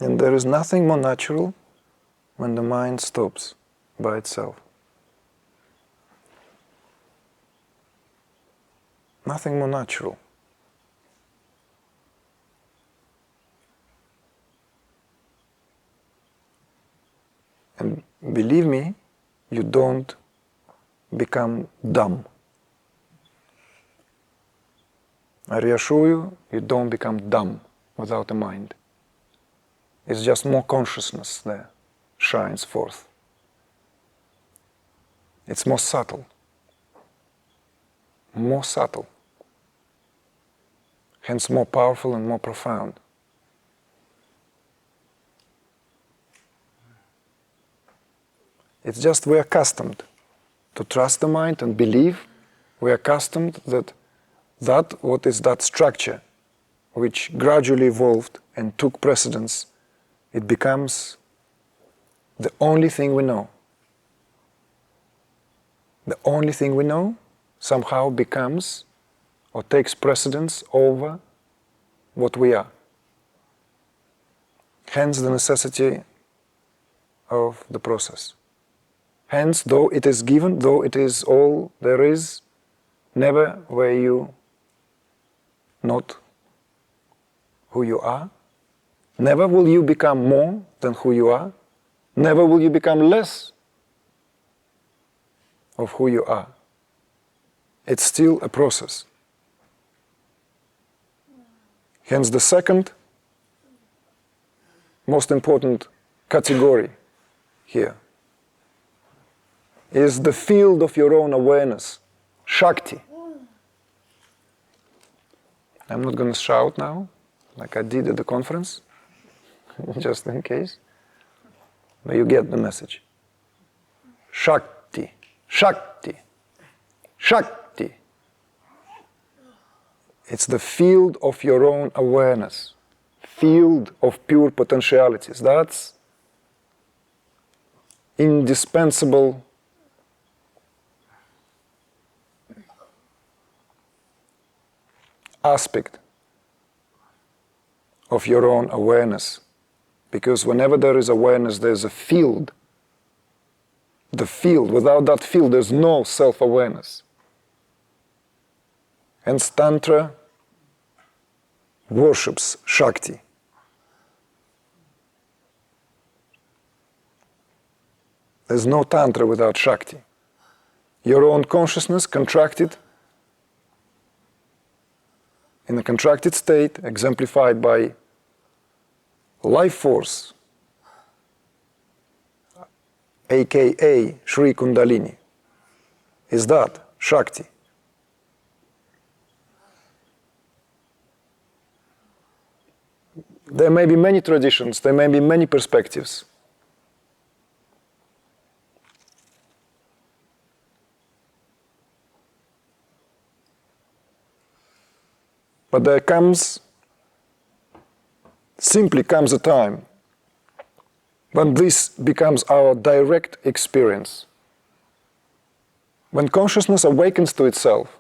And there is nothing more natural when the mind stops by itself. Nothing more natural. And believe me, you don't become dumb. I reassure you, you don't become dumb without a mind. It's just more consciousness there shines forth. It's more subtle. More subtle. Hence more powerful and more profound. It's just we're accustomed to trust the mind and believe. We're accustomed that what is that structure which gradually evolved and took precedence, it becomes the only thing we know. The only thing we know somehow becomes or takes precedence over what we are. Hence the necessity of the process. Hence, though it is given, though it is all there is, never were you not who you are. Never will you become more than who you are. Never will you become less of who you are. It's still a process. Hence the second most important category here is the field of your own awareness, Shakti. I'm not going to shout now, like I did at the conference, just in case. But you get the message. Shakti, Shakti, Shakti. It's the field of your own awareness, field of pure potentialities. That's indispensable aspect of your own awareness, because whenever there is awareness, there's a field. The field, without that field, there's no self-awareness. Hence Tantra worships Shakti. There's no Tantra without Shakti. Your own consciousness contracted in a contracted state, exemplified by life force, aka Shri Kundalini, is that Shakti. There may be many traditions, there may be many perspectives. But there simply comes a time when this becomes our direct experience. When consciousness awakens to itself,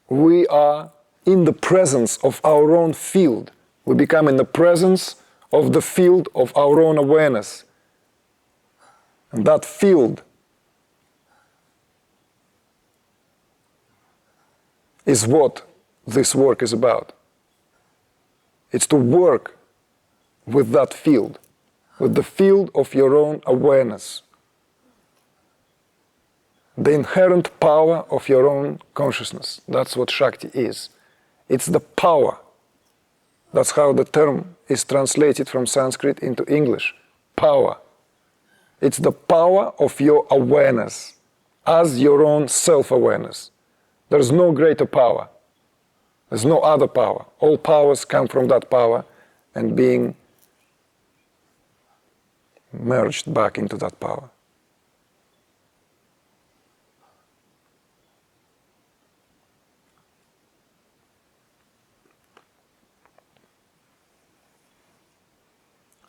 we are in the presence of our own field. We become in the presence of the field of our own awareness. And that field is what this work is about. It's to work with that field, with the field of your own awareness. The inherent power of your own consciousness. That's what Shakti is. It's the power. That's how the term is translated from Sanskrit into English. Power. It's the power of your awareness as your own self-awareness. There's no greater power. There's no other power. All powers come from that power and being merged back into that power.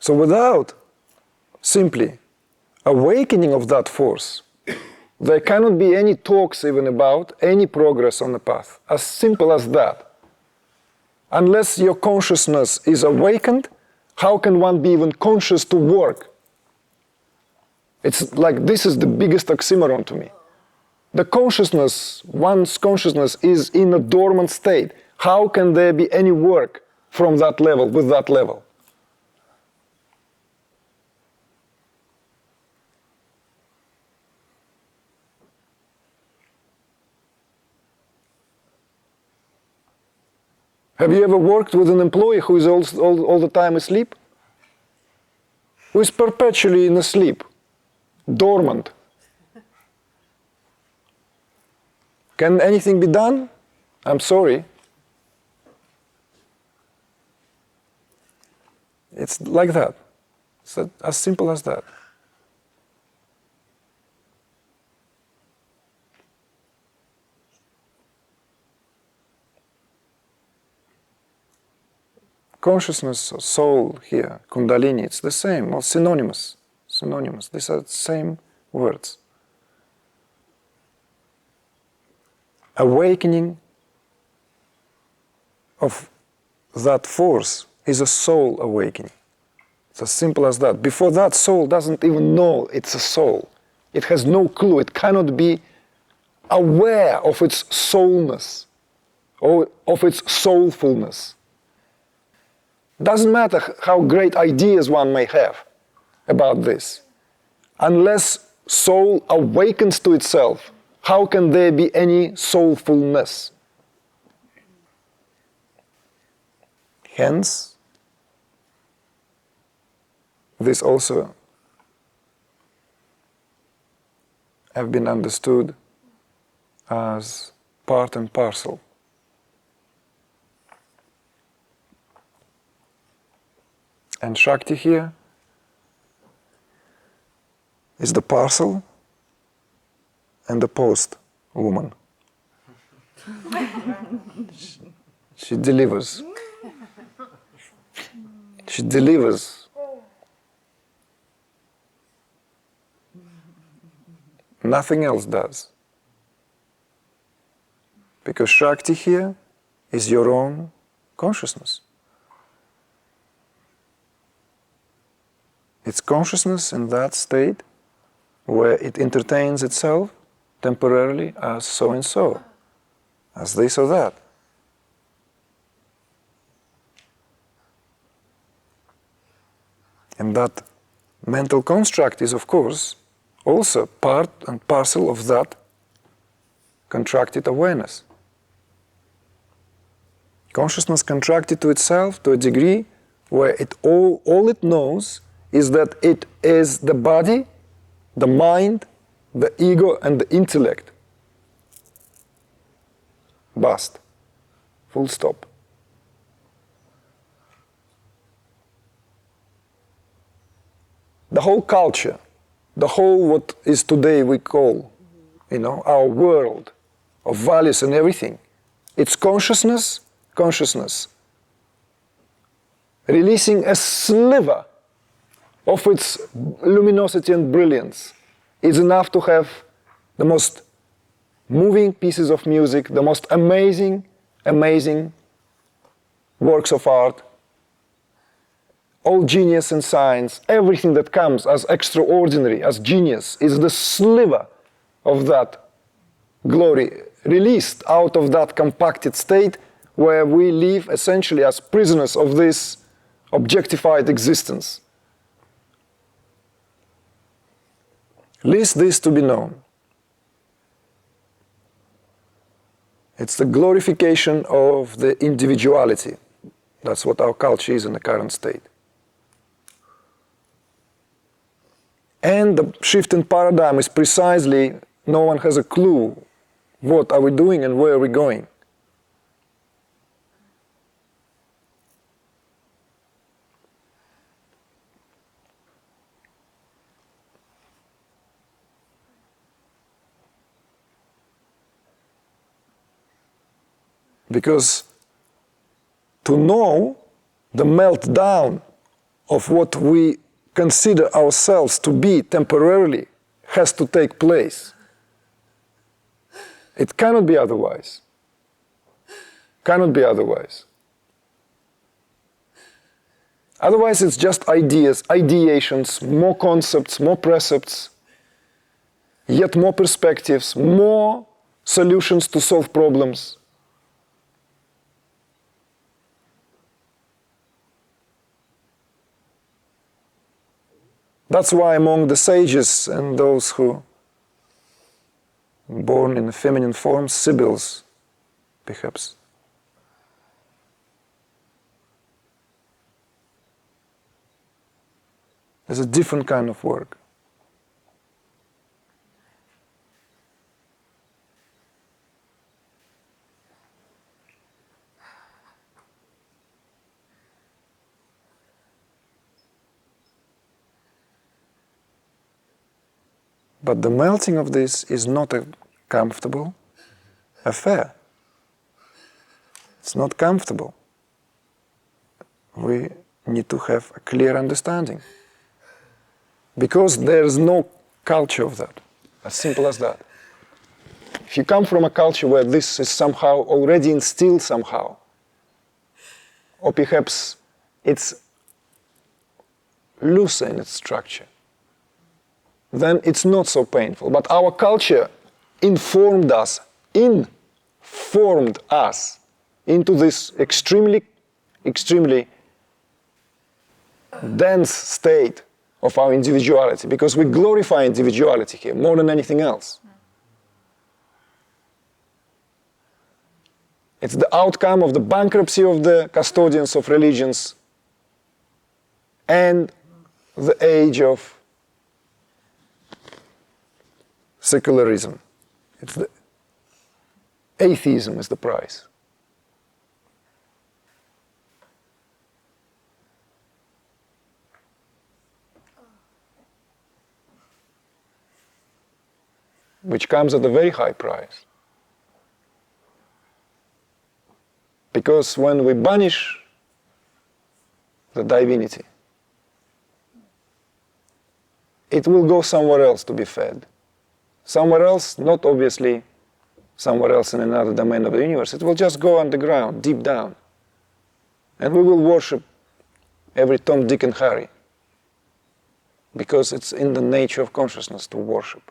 So without simply awakening of that force, there cannot be any talks even about any progress on the path. As simple as that. Unless your consciousness is awakened, How can one be even conscious to work? It's like this is the biggest oxymoron to me. The consciousness, one's consciousness is in a dormant state. How can there be any work from that level, with that level? Have you ever worked with an employee who is all the time asleep? Who is perpetually in a sleep, dormant? Can anything be done? I'm sorry. It's like that. It's as simple as that. Consciousness, or soul here, Kundalini, it's the same, well, synonymous. Synonymous. These are the same words. Awakening of that force is a soul awakening. It's as simple as that. Before that, soul doesn't even know it's a soul. It has no clue. It cannot be aware of its soulness or of its soulfulness. Doesn't matter how great ideas one may have about this. Unless soul awakens to itself, how can there be any soulfulness? Hence, this also have been understood as part and parcel. And Shakti here is the parcel and the post woman. She delivers. She delivers. Nothing else does. Because Shakti here is your own consciousness. It's consciousness in that state where it entertains itself temporarily as so and so, as this or that. And that mental construct is, of course, also part and parcel of that contracted awareness. Consciousness contracted to itself to a degree where all it knows is that it is the body, the mind, the ego, and the intellect. Basta. Full stop. The whole culture, the whole what is today we call, our world of values and everything, it's consciousness, releasing a sliver of its luminosity and brilliance is enough to have the most moving pieces of music, the most amazing works of art, all genius and science, everything that comes as extraordinary, as genius, is the sliver of that glory released out of that compacted state where we live essentially as prisoners of this objectified existence. Least this to be known. It's the glorification of the individuality. That's what our culture is in the current state. And the shift in paradigm is precisely, no one has a clue what are we doing and where are we going. Because to know the meltdown of what we consider ourselves to be temporarily has to take place. It cannot be otherwise. Cannot be otherwise. Otherwise, it's just ideas, ideations, more concepts, more precepts, yet more perspectives, more solutions to solve problems. That's why among the sages and those who born in a feminine form, sibyls, perhaps. There's a different kind of work. But the melting of this is not a comfortable affair. It's not comfortable. We need to have a clear understanding. Because there's no culture of that. As simple as that. If you come from a culture where this is somehow already instilled somehow, or perhaps it's looser in its structure, then it's not so painful. But our culture informed us into this extremely dense state of our individuality, because we glorify individuality here more than anything else. It's the outcome of the bankruptcy of the custodians of religions and the age of secularism. It's the atheism is the price. Which comes at a very high price. Because when we banish the divinity, it will go somewhere else to be fed. Somewhere else, not obviously somewhere else in another domain of the universe. It will just go underground, deep down. And we will worship every Tom, Dick, and Harry. Because it's in the nature of consciousness to worship.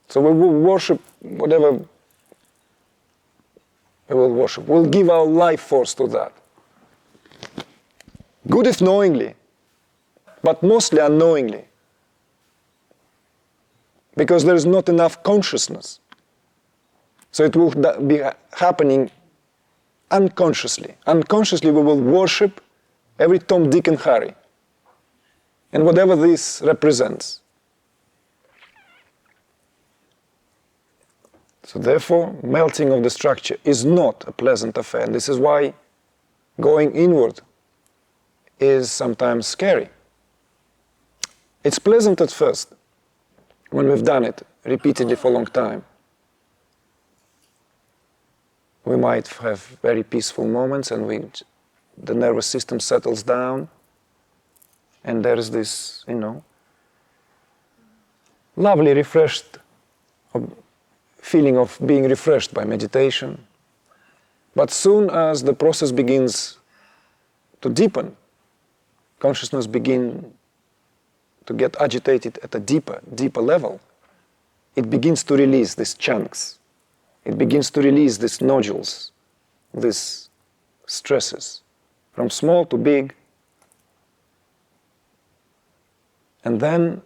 So we will worship whatever we will worship. We'll give our life force to that. Good if knowingly, but mostly unknowingly. Because there is not enough consciousness. So it will be happening unconsciously. Unconsciously we will worship every Tom, Dick, and Harry. And whatever this represents. So therefore, melting of the structure is not a pleasant affair. And this is why going inward is sometimes scary. It's pleasant at first, when we've done it repeatedly for a long time. We might have very peaceful moments and the nervous system settles down and there is this, lovely refreshed feeling of being refreshed by meditation. But soon as the process begins to deepen, consciousness begins to get agitated at a deeper level, it begins to release these chunks. It begins to release these nodules, these stresses, from small to big. And then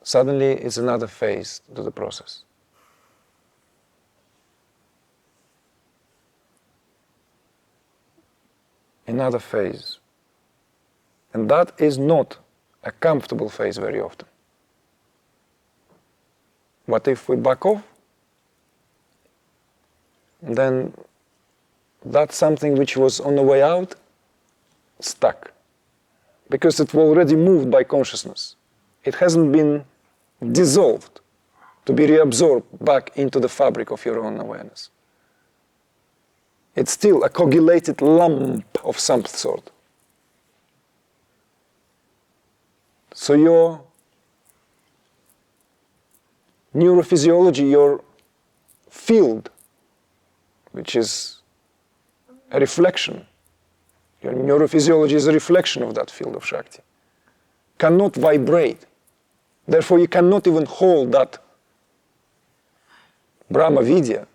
suddenly it's another phase to the process. Another phase. And that is not a comfortable phase very often. What if we back off? Then that's something which was on the way out, stuck. Because it was already moved by consciousness. It hasn't been dissolved to be reabsorbed back into the fabric of your own awareness. It's still a coagulated lump of some sort. So your neurophysiology, your field, which is a reflection Your neurophysiology is a reflection of that field of Shakti. Cannot vibrate. Therefore, you cannot even hold that Brahma Vidya,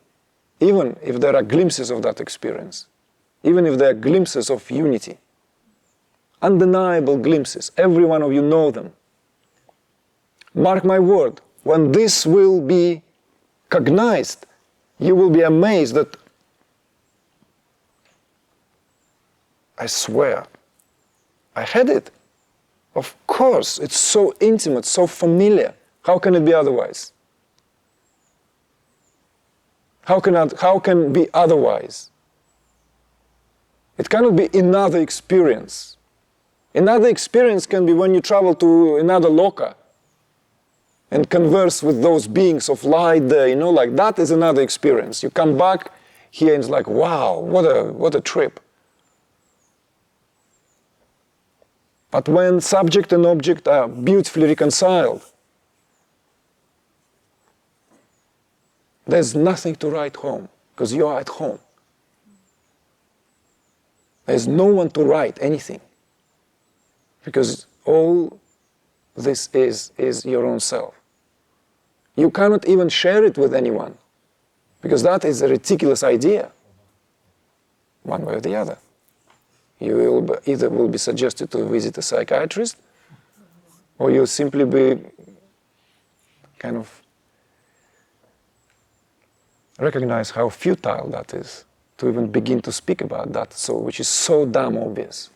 even if there are glimpses of that experience, even if there are glimpses of unity. Undeniable glimpses. Every one of you know them. Mark my word, when this will be cognized, you will be amazed that, I swear, I had it. Of course, it's so intimate, so familiar. How can it be otherwise? How can be otherwise? It cannot be another experience. Another experience can be when you travel to another loka and converse with those beings of light there, like that is another experience. You come back here and it's like, wow, what a trip. But when subject and object are beautifully reconciled, there's nothing to write home, because you are at home. There's no one to write anything, because all this is your own self. You cannot even share it with anyone, because that is a ridiculous idea, one way or the other. You will either be suggested to visit a psychiatrist, or you'll simply be kind of recognize how futile that is to even begin to speak about that, which is so damn obvious.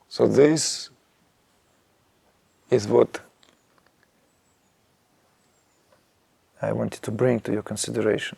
So this is what I wanted to bring to your consideration.